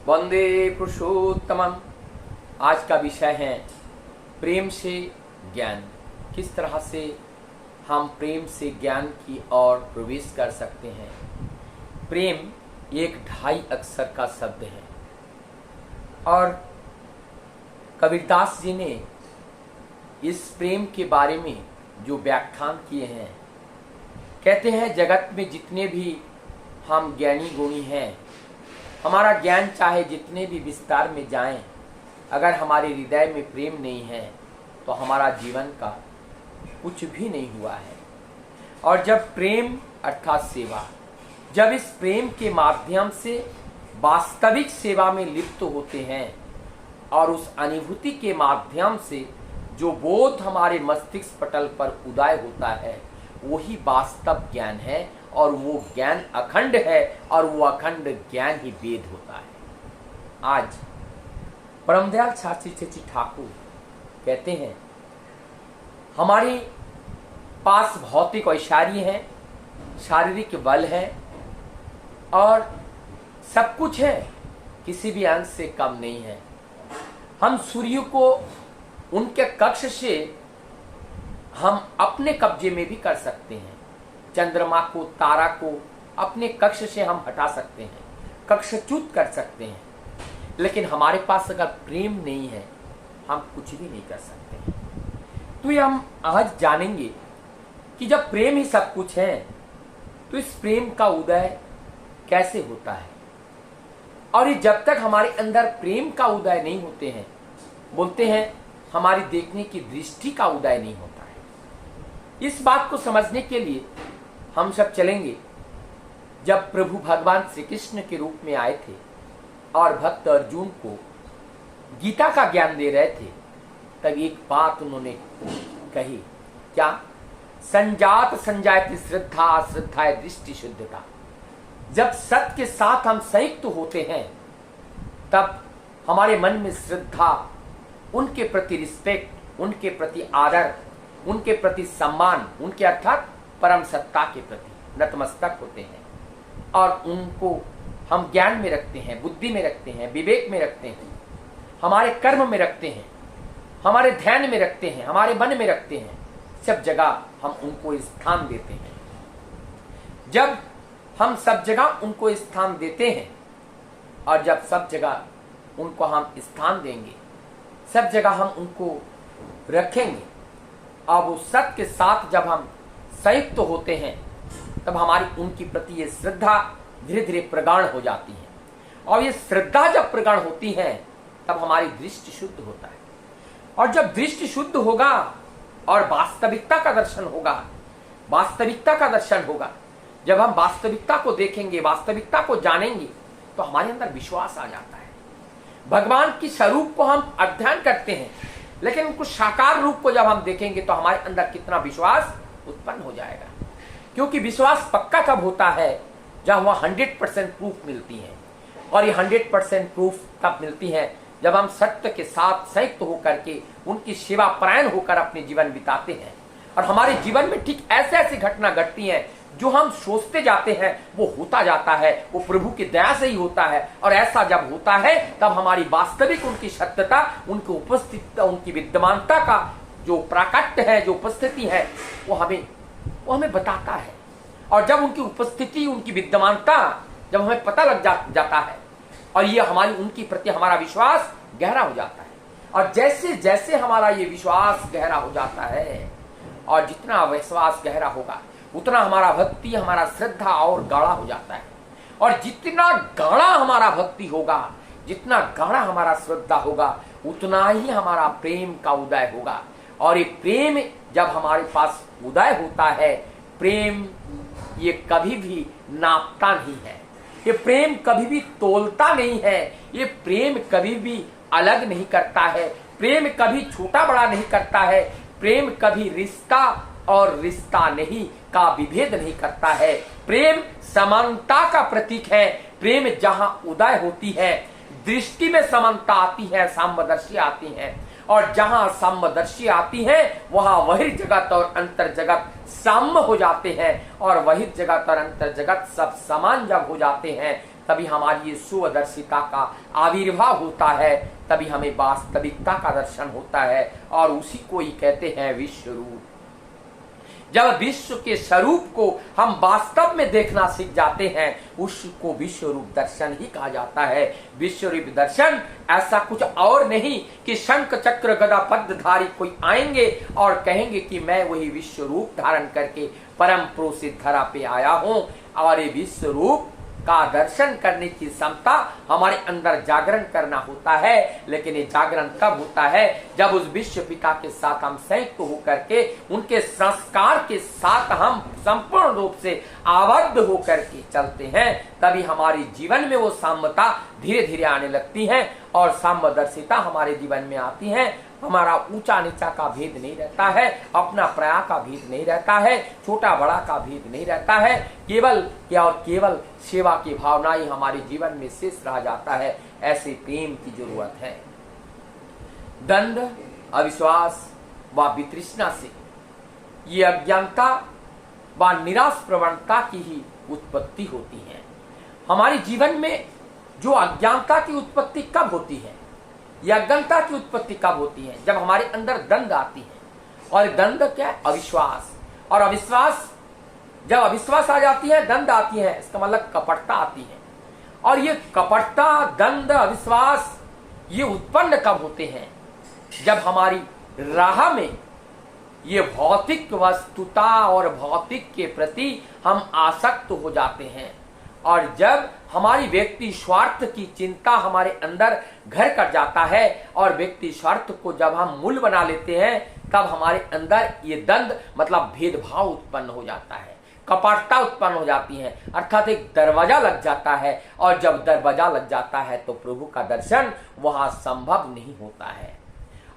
वंदे पुरुषोत्तमम। आज का विषय है प्रेम से ज्ञान। किस तरह से हम प्रेम से ज्ञान की ओर प्रवेश कर सकते हैं। प्रेम एक 2.5 अक्षर का शब्द है और कबीरदास जी ने इस प्रेम के बारे में जो व्याख्यान किए हैं, कहते हैं जगत में जितने भी हम ज्ञानी गुणी हैं, हमारा ज्ञान चाहे जितने भी विस्तार में जाएं, अगर हमारे हृदय में प्रेम नहीं है तो हमारा जीवन का कुछ भी नहीं हुआ है। और जब प्रेम अर्थात सेवा, जब इस प्रेम के माध्यम से वास्तविक सेवा में लिप्त होते हैं और उस अनुभूति के माध्यम से जो बोध हमारे मस्तिष्क पटल पर उदय होता है, वही वास्तव ज्ञान है और वो ज्ञान अखंड है और वो अखंड ज्ञान ही वेद होता है। आज परमदयाल शास्त्री चेची ठाकुर कहते हैं हमारे पास भौतिक ऐश्वर्य है, शारीरिक बल है और सब कुछ है, किसी भी अंश से कम नहीं है। हम सूर्य को उनके कक्ष से हम अपने कब्जे में भी कर सकते हैं, चंद्रमा को, तारा को अपने कक्ष से हम हटा सकते हैं, कक्षच्युत कर सकते हैं, लेकिन हमारे पास अगर प्रेम नहीं है हम कुछ भी नहीं कर सकते हैं। तो ये हम आज जानेंगे कि जब प्रेम ही सब कुछ है तो इस प्रेम का उदय कैसे होता है। और ये जब तक हमारे अंदर प्रेम का उदय नहीं होते हैं, बोलते हैं हमारी देखने की दृष्टि का उदय नहीं होता है। इस बात को समझने के लिए हम सब चलेंगे जब प्रभु भगवान श्री कृष्ण के रूप में आए थे और भक्त अर्जुन को गीता का ज्ञान दे रहे थे, तब एक बात उन्होंने कही, क्या? संजात संजायति श्रद्धा, श्रद्धा दृष्टि शुद्धता। जब सत्य के साथ हम संयुक्त होते हैं तब हमारे मन में श्रद्धा, उनके प्रति रिस्पेक्ट, उनके प्रति आदर, उनके प्रति सम्मान, उनके अर्थात परम सत्ता के प्रति नतमस्तक होते हैं और उनको हम ज्ञान में रखते हैं, बुद्धि में रखते हैं, विवेक में रखते हैं, हमारे कर्म में रखते हैं, हमारे ध्यान में रखते हैं, हमारे मन में रखते हैं। सब जगह हम उनको स्थान देते हैं। जब हम सब जगह उनको स्थान देते हैं और जब सब जगह उनको हम स्थान देंगे, सब जगह हम उनको रखेंगे और वो सत्य के साथ जब हम संयुक्त होते हैं, तब हमारी उनकी प्रति ये श्रद्धा धीरे धीरे प्रगाढ़ हो जाती है। और ये श्रद्धा जब प्रगाढ़ होती है तब हमारी दृष्टि शुद्ध होता है। और जब दृष्टि शुद्ध होगा और वास्तविकता का दर्शन होगा, वास्तविकता का दर्शन होगा, जब हम वास्तविकता को देखेंगे, वास्तविकता को जानेंगे, तो हमारे अंदर विश्वास आ जाता है। भगवान की स्वरूप को हम अध्ययन करते हैं, लेकिन उनको साकार रूप को जब हम देखेंगे तो हमारे अंदर कितना विश्वास उत्पन्न हो जाएगा। क्योंकि विश्वास पक्का कब होता है? जब वह 100% प्रूफ मिलती है। और ये 100% प्रूफ तब मिलती है जब हम सत्य के साथ संयुक्त होकर के उनकी सेवा परायण होकर अपने जीवन बिताते हैं। और हमारे जीवन में ठीक ऐसे ऐसी घटना घटती हैं जो हम सोचते जाते हैं वो होता जाता है, वो प्रभु की दया से ही होता है। और ऐसा जब होता है तब हमारी वास्तविक उनकी सत्यता, उनकी उपस्थिति, उनकी विद्यमानता का जो प्राकट्य है, जो उपस्थिति है, वो हमें बताता है। और जब उनकी उपस्थिति, उनकी विद्यमानता जब हमें पता लग जाता है और ये हमारी उनकी प्रति हमारा विश्वास गहरा हो जाता है। और जैसे जैसे हमारा ये विश्वास गहरा हो जाता है और जितना विश्वास गहरा होगा उतना हमारा भक्ति, हमारा श्रद्धा और गाढ़ा हो जाता है। और जितना गाढ़ा हमारा भक्ति होगा, जितना गाढ़ा हमारा श्रद्धा होगा, उतना ही हमारा प्रेम का उदय होगा। और ये प्रेम जब हमारे पास उदय होता है, प्रेम ये कभी भी नापता नहीं है, ये प्रेम कभी भी तोलता नहीं है, ये प्रेम कभी भी अलग नहीं करता है, प्रेम कभी छोटा बड़ा नहीं करता है, प्रेम कभी रिश्ता और रिश्ता नहीं का विभेद नहीं करता है। प्रेम समानता का प्रतीक है। प्रेम जहां उदय होती है, दृष्टि में समानता आती है, साम्यदर्शी आती है। और जहां साम्यदर्शी आती है वहां वही जगत और अंतर जगत साम्य हो जाते हैं। और वही जगत और अंतर जगत सब समान जब हो जाते हैं तभी हमारी ये स्वदर्शिता का आविर्भाव होता है, तभी हमें वास्तविकता का दर्शन होता है, और उसी को ही कहते हैं विश्व रूप। जब विश्व के स्वरूप को हम वास्तव में देखना सीख जाते हैं, उसको विश्व रूप दर्शन ही कहा जाता है। विश्व रूप दर्शन ऐसा कुछ और नहीं कि शंख चक्र गदा पद्मधारी कोई आएंगे और कहेंगे कि मैं वही विश्व रूप धारण करके परम प्रोसित धरा पे आया हूं। और ये विश्व रूप का दर्शन करने की क्षमता हमारे अंदर जागरण करना होता है। लेकिन ये जागरण कब होता है? जब उस विश्व पिता के साथ हम संयुक्त होकर के उनके संस्कार के साथ हम संपूर्ण रूप से आबद्ध होकर के चलते हैं, तभी हमारे जीवन में वो साम्यता धीरे धीरे आने लगती है और साम्यदर्शिता हमारे जीवन में आती है। हमारा ऊंचा नीचा का भेद नहीं रहता है, अपना पराया का भेद नहीं रहता है, छोटा बड़ा का भेद नहीं रहता है। केवल क्या और केवल सेवा की भावना ही हमारे जीवन में शेष रह जाता है। ऐसे प्रेम की जरूरत है। दंड, अविश्वास व वितृष्णा से ये अज्ञानता व निराश प्रवणता की ही उत्पत्ति होती है। हमारे जीवन में जो अज्ञानता की उत्पत्ति कब होती है, यह अज्ञानता की उत्पत्ति कब होती है? जब हमारे अंदर दंड आती है। और दंड क्या है? अविश्वास। और अविश्वास, जब अविश्वास आ जाती है, दंड आती है, इसका मतलब कपटता आती है। और ये कपटता, दंड, अविश्वास ये उत्पन्न कब होते हैं? जब हमारी राह में ये भौतिक वस्तुता और भौतिक के प्रति हम आसक्त हो जाते हैं, और जब हमारी व्यक्ति स्वार्थ की चिंता हमारे अंदर घर कर जाता है और व्यक्ति स्वार्थ को जब हम मूल बना लेते हैं, तब हमारे अंदर ये दंड मतलब भेदभाव उत्पन्न हो जाता है, कपटता उत्पन्न हो जाती है, अर्थात एक दरवाजा लग जाता है। और जब दरवाजा लग जाता है तो प्रभु का दर्शन वहां संभव नहीं होता है।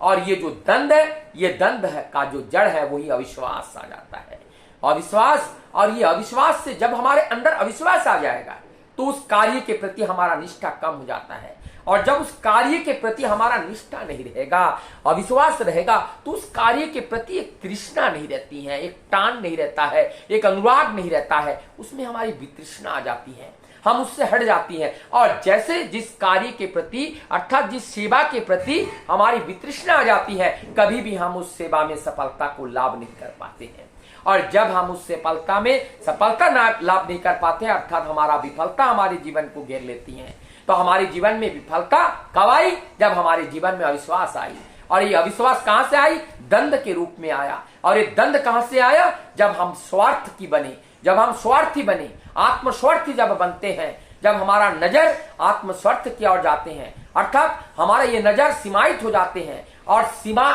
और ये जो दंड है, ये दंड है का जो जड़ है वही अविश्वास आ जाता है। अविश्वास, और ये अविश्वास से जब हमारे अंदर अविश्वास आ जाएगा तो उस कार्य के प्रति हमारा निष्ठा कम हो जाता है। और जब उस कार्य के प्रति हमारा निष्ठा नहीं रहेगा, अविश्वास रहेगा, तो उस कार्य के प्रति एक तृष्णा नहीं रहती है, एक टान नहीं रहता है, एक अनुराग नहीं रहता है, उसमें हमारी वितृष्णा आ जाती है, हम उससे हट जाती हैं। और जैसे जिस कार्य के प्रति अर्थात जिस सेवा के प्रति हमारी वितृष्णा आ जाती है, कभी भी हम उस सेवा में सफलता को लाभ नहीं कर पाते हैं। और जब हम उस सफलता में सफलता लाभ नहीं कर पाते हैं, अर्थात हमारा विफलता हमारे जीवन को घेर लेती है। तो हमारे जीवन में विफलता कब आई? जब हमारे जीवन में अविश्वास आई। और ये अविश्वास कहां से आई? दंड के रूप में आया। और ये दंड कहां से आया? जब हम स्वार्थ की बने, जब हम स्वार्थी बने, आत्मस्वार्थी जब बनते हैं, जब हमारा नजर आत्मस्वार्थ की ओर जाते हैं, अर्थात हमारा ये नजर सीमायित हो जाते हैं, और सीमा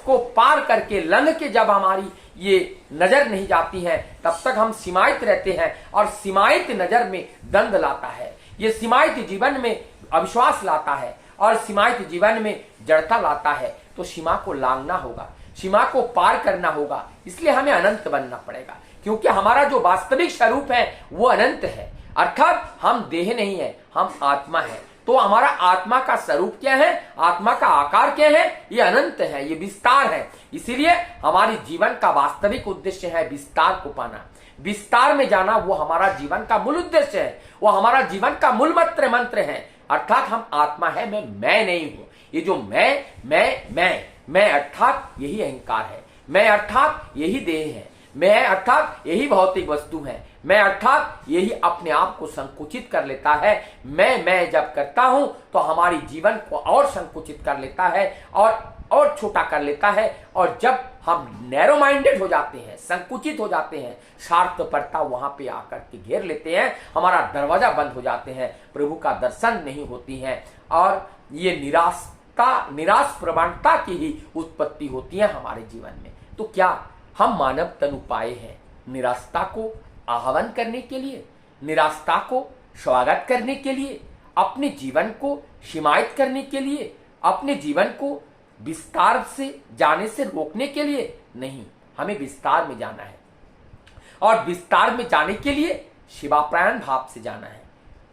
को पार करके लंघ के जब हमारी ये नजर नहीं जाती है, तब तक हम सीमायित रहते हैं। और सीमायित नजर में दंड लाता है, ये सीमायित जीवन में अविश्वास लाता है, और सीमायित जीवन में जड़ता लाता है। तो सीमा को लांघना होगा, सीमा को पार करना होगा, इसलिए हमें अनंत बनना पड़ेगा। क्योंकि हमारा जो वास्तविक स्वरूप है वो अनंत है, अर्थात हम देह नहीं है, हम आत्मा है। तो हमारा आत्मा का स्वरूप क्या है, आत्मा का आकार क्या है? ये अनंत है, ये विस्तार है। इसीलिए हमारे जीवन का वास्तविक उद्देश्य है विस्तार को पाना, विस्तार में जाना। वो हमारा जीवन का मूल उद्देश्य है, वो हमारा जीवन का मूल मंत्र है। अर्थात हम आत्मा है, मैं नहीं हूं। ये जो मैं अर्थात यही अहंकार है, मैं अर्थात यही देह है, मैं अर्थात यही भौतिक वस्तु है, मैं अर्थात यही अपने आप को संकुचित कर लेता है। मैं जब करता हूं तो हमारी जीवन को और संकुचित कर लेता है और छोटा कर लेता है। और जब हम नैरो माइंडेड हो जाते हैं, संकुचित हो जाते हैं, स्वार्थपरता वहां पे आकर के घेर लेते हैं, हमारा दरवाजा बंद हो जाते हैं, प्रभु का दर्शन नहीं होती है। और ये निराश प्रवणता की ही उत्पत्ति होती है हमारे जीवन में। तो क्या हम मानव तनु पाए हैं निराशता को आह्वान करने के लिए, निराशता को स्वागत करने के लिए, अपने जीवन को सीमायित करने के लिए, अपने जीवन को विस्तार से जाने से रोकने के लिए नहीं, हमें विस्तार में जाना है। और विस्तार में जाने के लिए शिवाप्रायण भाव से जाना है,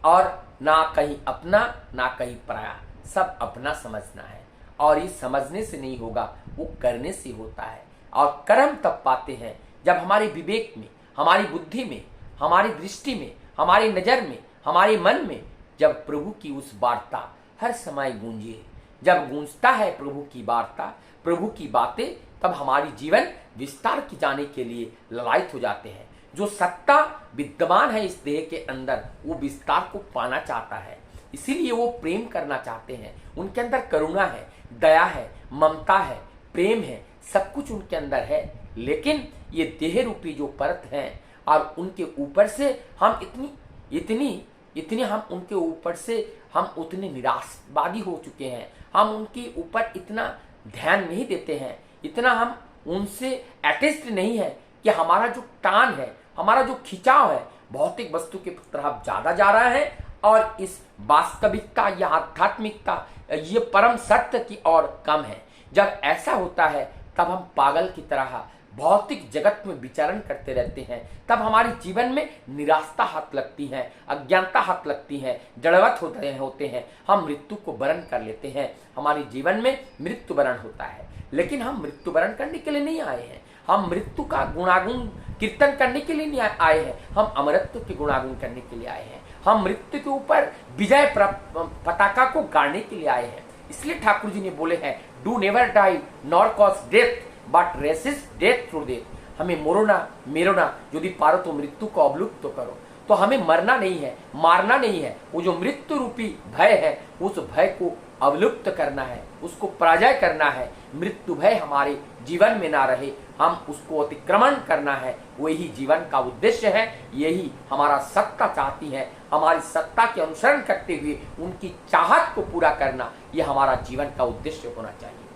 और ना कहीं अपना ना कहीं पराया, सब अपना समझना है। और ये समझने से नहीं होगा, वो करने से होता है। और कर्म तब पाते हैं जब हमारे विवेक में, हमारी बुद्धि में, हमारी दृष्टि में, हमारी नजर में, हमारे मन में जब प्रभु की उस वार्ता हर समय गूंजे। जब गूंजता है प्रभु की वार्ता, प्रभु की बातें, तब हमारी जीवन विस्तार की जाने के लिए ललायत हो जाते हैं। जो सत्ता विद्यमान है इस देह के अंदर, वो विस्तार को पाना चाहता है, इसीलिए वो प्रेम करना चाहते हैं। उनके अंदर करुणा है, दया है, ममता है, प्रेम है, सब कुछ उनके अंदर है। लेकिन ये देह रूपी जो परत है और उनके ऊपर से हम इतनी हम उनके ऊपर से हम उतने निराशवादी हो चुके हैं, हम उनके ऊपर इतना ध्यान नहीं देते हैं, इतना हम उनसे अटैच्ड नहीं है कि हमारा जो टान है, हमारा जो खिंचाव है भौतिक वस्तु की तरफ ज्यादा जा रहा है और इस वास्तविकता या आध्यात्मिकता, ये परम सत्य की ओर कम है। जब ऐसा होता है तब हम पागल की तरह भौतिक जगत में विचरण करते रहते हैं। तब हमारे जीवन में निराशा हाथ लगती है, अज्ञानता हाथ लगती है, जड़वत होते हैं, हम मृत्यु को वरण कर लेते हैं। हमारे जीवन में मृत्यु वरण होता है, लेकिन हम मृत्यु वरण करने के लिए नहीं आए हैं। हम मृत्यु का गुणागुण कीर्तन करने के लिए नहीं आए हैं, हम अमरत्व के गुणागुण करने के लिए आए हैं। हम मृत्यु के ऊपर विजय पताका को गाड़ने के लिए आए हैं। इसलिए ठाकुर जी ने बोले हैं, do never die nor cause death but resist death through death. हमें मेरो ना यदि पारो तो मृत्यु को अवलुप्त तो करो। तो हमें मरना नहीं है, मारना नहीं है। वो जो मृत्यु रूपी भय है, उस भय को अवलुप्त करना है, उसको पराजय करना है। मृत्यु भय हमारे जीवन में ना रहे, हम उसको अतिक्रमण करना है। वही जीवन का उद्देश्य है, यही हमारा सत्ता चाहती है। हमारी सत्ता के अनुसरण करते हुए उनकी चाहत को पूरा करना, यह हमारा जीवन का उद्देश्य होना चाहिए।